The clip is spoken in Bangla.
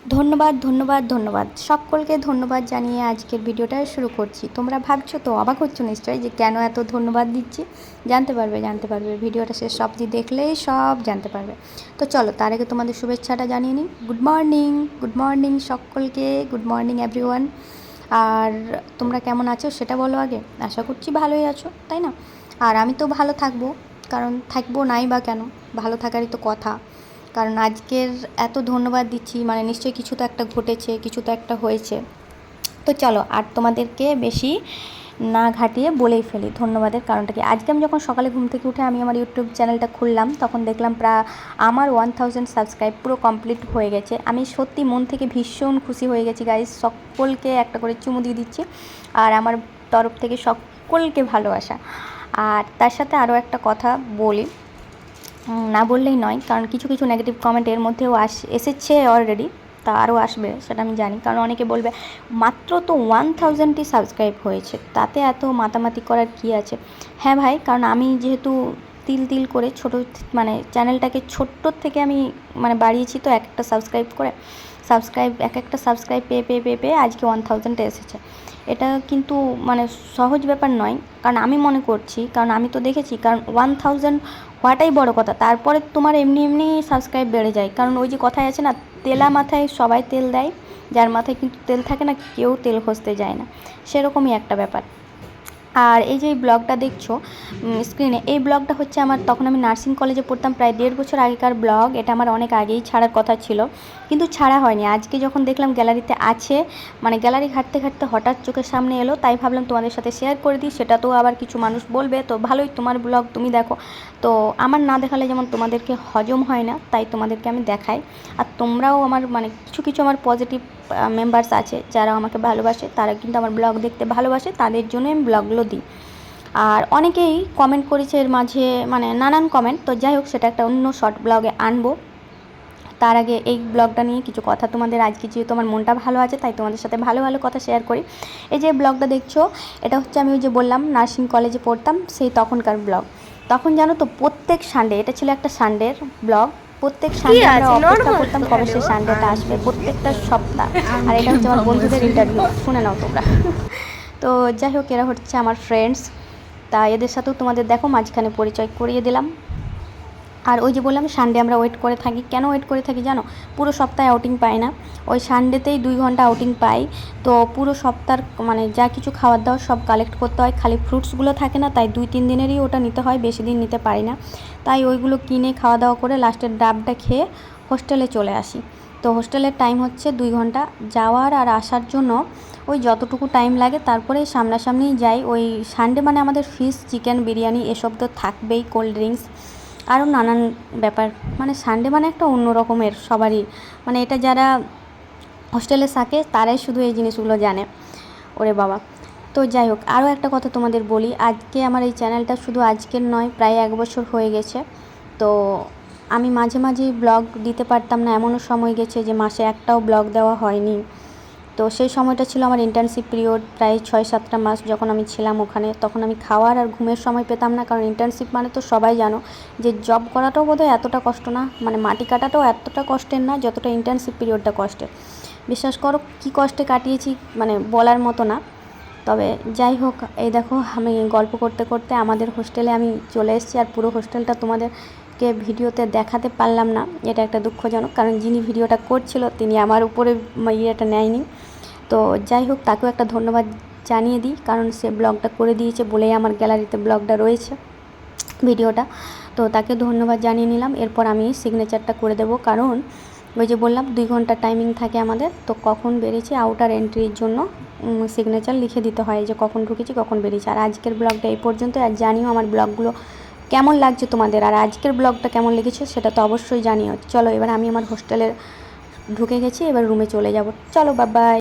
ধন্যবাদ ধন্যবাদ ধন্যবাদ সকলকে ধন্যবাদ জানিয়ে আজকের ভিডিওটা শুরু করছি। তোমরা ভাবছো তো, অবাক হচ্ছো নিশ্চয়ই যে কেন এত ধন্যবাদ দিচ্ছি। জানতে পারবে ভিডিওটা শেষ অবধি দেখলেই সব জানতে পারবে। তো চলো, তার আগে তোমাদের শুভেচ্ছাটা জানিয়ে নিই। গুড মর্নিং সকলকে, গুড মর্নিং এভরিওয়ান। আর তোমরা কেমন আছো সেটা বলো আগে। আশা করছি ভালোই আছো, তাই না? আর আমি তো ভালো থাকবো, কারণ থাকবো নাই বা কেন, ভালো থাকারই তো কথা। কারণ আজকের এত ধন্যবাদ দিচ্ছি মানে নিশ্চয়ই কিছু তো একটা ঘটেছে, কিছু তো একটা হয়েছে। তো চলো, আর তোমাদেরকে বেশি না ঘাটিয়ে বলেই ফেলি ধন্যবাদের কারণটা কি। আজকে আমি যখন সকালে ঘুম থেকে উঠে আমি আমার ইউটিউব চ্যানেলটা খুললাম, তখন দেখলাম প্রায় আমার 1000 সাবস্ক্রাইব পুরো কমপ্লিট হয়ে গেছে। আমি সত্যি মন থেকে ভীষণ খুশি হয়ে গেছি গাইস। সকলকে একটা করে চুমু দিয়ে দিচ্ছি, আর আমার তরফ থেকে সকলকে ভালোবাসা। আর তার সাথে আরও একটা কথা বলি, না বললেই নয়, কারণ কিছু কিছু নেগেটিভ কমেন্ট এর মধ্যেও এসেছে অলরেডি, তা আরও আসবে সেটা আমি জানি। কারণ অনেকে বলবে মাত্র তো 1000টি সাবস্ক্রাইব হয়েছে, তাতে এত মাতামাতি করার কি আছে। হ্যাঁ ভাই, কারণ আমি যেহেতু তিল তিল করে ছোটো মানে চ্যানেলটাকে ছোট্টোর থেকে আমি মানে বাড়িয়েছি, তো এক একটা সাবস্ক্রাইব করে এক একটা সাবস্ক্রাইব পেয়ে পেয়ে পেয়ে পেয়ে আজকে 1000 এসেছে। এটা কিন্তু মানে সহজ ব্যাপার নয়, কারণ আমি মনে করছি, কারণ আমি তো দেখেছি, কারণ 1000 হওয়াটাই বড় কথা, তারপরে তোমার এমনি এমনি সাবস্ক্রাইব বেড়ে যায়। কারণ ওই যে কথায় আছে না, তেলা মাথায় সবাই তেল দেয়, যার মাথায় কিন্তু তেল থাকে না কেউ তেল ঘষতে যায় না, সেরকমই একটা ব্যাপার। আর এই যে ব্লগটা দেখছো স্ক্রিনে, এই ব্লগটা হচ্ছে আমার, তখন আমি নার্সিং কলেজে পড়তাম, প্রায় 1.5 বছর আগেকার ব্লগ। এটা আমার অনেক আগেই ছাড়ার কথা ছিল, কিন্তু ছাড়া হয়নি। আজকে যখন দেখলাম গ্যালারিতে আছে, মানে গ্যালারি ঘাঁটতে ঘাঁটতে হঠাৎ চোখের সামনে এলো, তাই ভাবলাম তোমাদের সাথে শেয়ার করে দিই। সেটা তো আবার কিছু মানুষ বলবে, তো ভালোই, তোমার ব্লগ তুমি দেখো, তো আমার না দেখালে যেমন তোমাদেরকে হজম হয় না, তাই তোমাদেরকে আমি দেখাই। আর তোমরাও আমার মানে কিছু কিছু আমার পজিটিভ মেম্বার্স আছে যারা আমাকে ভালোবাসে, তারা কিন্তু আমার ব্লগ দেখতে ভালোবাসে, তাদের জন্য আমি ব্লগগুলো দিই। আর অনেকেই কমেন্ট করেছে এর মাঝে, মানে নানান কমেন্ট, তো যাই হোক সেটা একটা অন্য শর্ট ব্লগে আনবো। তার আগে এই ব্লগটা নিয়ে কিছু কথা তোমাদের, আজকে যেহেতু আমার মনটা ভালো আছে তাই তোমাদের সাথে ভালো ভালো কথা শেয়ার করি। এই যে ব্লগটা দেখছো, এটা হচ্ছে আমি ওই যে বললাম নার্সিং কলেজে পড়তাম সেই তখনকার ব্লগ। তখন জানো তো প্রত্যেক সানডে, এটা ছিল একটা সানডের ব্লগ, প্রত্যেক সানডে আমরা অপেক্ষা করতাম কবে সে সানডেটা আসবে, প্রত্যেকটা সপ্তাহ। আর এটা হচ্ছে আমার বন্ধুদের ইন্টারভিউ, শুনে নাও তোমরা। তো যাই হোক, এরা হচ্ছে আমার ফ্রেন্ডস, তা এদের সাথেও তোমাদের দেখো মাঝখানে পরিচয় করিয়ে দিলাম। আর ওই যে বললাম সানডে আমরা ওয়েট করে থাকি, কেন ওয়েট করে থাকি জানো? পুরো সপ্তাহে আউটিং পাই না, ওই সানডেতেই 2 ঘন্টা আউটিং পাই। তো পুরো সপ্তাহের মানে যা কিছু খাবার দাবার সব কালেক্ট করতে হয়, খালি ফ্রুটসগুলো থাকে না, তাই 2-3 দিনেরই ওটা নিতে হয়, বেশি দিন নিতে পারি না। তাই ওইগুলো কিনে খাওয়া দাওয়া করে লাস্টের ডাবটা খেয়ে হোস্টেলে চলে আসি। তো হোস্টেলের টাইম হচ্ছে 2 ঘন্টা, যাওয়ার আর আসার জন্য ওই যতটুকু টাইম লাগে, তারপরে সামনাসামনিই যাই। ওই সানডে মানে আমাদের ফিশ, চিকেন, বিরিয়ানি এসব তো থাকবেই, কোল্ড ড্রিঙ্কস, আরও নানান ব্যাপার। মানে সানডে মানে একটা অন্য রকমের সবারই, মানে এটা যারা হোস্টেলে থাকে তারাই শুধু এই জিনিসগুলো জানে, ওরে বাবা। তো যাই হোক, আরও একটা কথা তোমাদের বলি, আজকে আমার এই চ্যানেলটা শুধু আজকের নয়, প্রায় 1 বছর হয়ে গেছে। তো আমি মাঝে মাঝেই ব্লগ দিতে পারতাম না, এমনও সময় গেছে যে মাসে একটাও ব্লগ দেওয়া হয়নি। তো সেই সময়টা ছিল আমার ইন্টার্নশিপ পিরিয়ড, প্রায় 6-7টা মাস যখন আমি ছিলাম ওখানে, তখন আমি খাওয়ার আর ঘুমের সময় পেতাম না। কারণ ইন্টার্নশিপ মানে তো সবাই জানো যে জব করাটাও বোধহয় এতটা কষ্ট না, মানে মাটি কাটাটাও এতটা কষ্টের না যতটা ইন্টার্নশিপ পিরিয়ডটা কষ্টের। বিশ্বাস করো কী কষ্টে কাটিয়েছি, মানে বলার মতো না। তবে যাই হোক, এই দেখো আমি গল্প করতে করতে আমাদের হোস্টেলে আমি চলে এসেছি, আর পুরো হোস্টেলটা তোমাদেরকে ভিডিওতে দেখাতে পারলাম না, এটা একটা দুঃখজনক। কারণ যিনি ভিডিওটা করছিল তিনি আমার উপরে ইয়েটা নেয়নি। তো যাই হোক, তাকেও একটা ধন্যবাদ জানিয়ে দিই, কারণ সে ব্লগটা করে দিয়েছে বলেই আমার গ্যালারিতে ব্লগটা রয়েছে, ভিডিওটা। তো তাকে ধন্যবাদ জানিয়ে নিলাম। এরপর আমি সিগনেচারটা করে দেব, কারণ ওই যে বললাম 2 ঘন্টা টাইমিং থাকে আমাদের, তো কখন বেরিয়েছি আউটার এন্ট্রির জন্য সিগনেচার লিখে দিতে হয় যে কখন ঢুকেছি কখন বেরিয়েছি। আর আজকের ব্লগটা এই পর্যন্ত। আর জানিও আমার ব্লগগুলো কেমন লাগছে তোমাদের, আর আজকের ব্লগটা কেমন লেগেছে সেটা তো অবশ্যই জানিও। চলো, এবার আমি আমার হোস্টেলে ঢুকে গেছি, এবার রুমে চলে যাব। চলো, বাই বাই।